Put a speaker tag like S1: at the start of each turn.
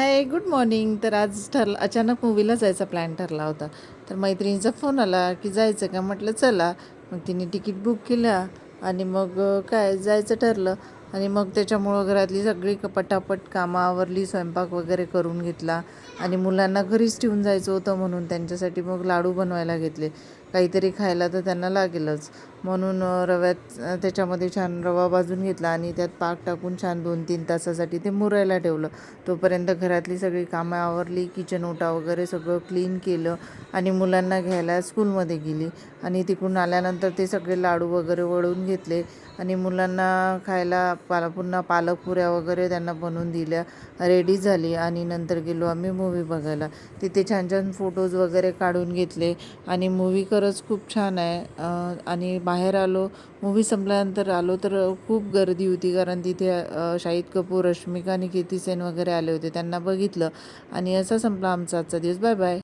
S1: हाय, good morning. तर आज अचानक मूवीला जायचा प्लॅन ठरला होता. तर मैत्रिणीचा फोन आला की जायचं का, म्हटलं चला. मग तिने तिकीट बुक केलं आणि मग काय जायचं ठरलं. आणि मग त्याच्यामुळं घरातली सगळी पटापट कामं आवरली, स्वयंपाक वगैरे करून घेतला. आणि मुलांना घरीच ठेवून जायचं होतं म्हणून त्यांच्यासाठी मग लाडू बनवायला घेतले. काहीतरी खायला तर त्यांना लागेलच म्हणून त्याच्यामध्ये छान रवा भाजून घेतला आणि त्यात पाक टाकून छान 2-3 तासासाठी ते मुरायला ठेवलं. तोपर्यंत घरातली सगळी कामं आवरली, किचन ओटा वगैरे सगळं क्लीन केलं आणि मुलांना घ्यायला स्कूलमध्ये गेली. आणि तिकडून आल्यानंतर ते सगळे लाडू वगैरे वळून घेतले आणि मुलांना खायला पुन्हा पालकपुऱ्या वगैरे त्यांना बनवून दिल्या. रेडी झाली आणि नंतर गेलो आम्ही मूव्ही बघायला. तिथे छान छान फोटोज वगैरे काढून घेतले आणि मूव्ही खरंच खूप छान आहे. आणि बाहेर आलो, मूव्ही संपल्यानंतर आलो तर खूप गर्दी होती, कारण तिथे शाहिद कपूर, रश्मिका आणि कीर्ती सेन वगैरे आले होते. त्यांना बघितलं आणि असा संपला आमचा आजचा दिवस. Bye bye.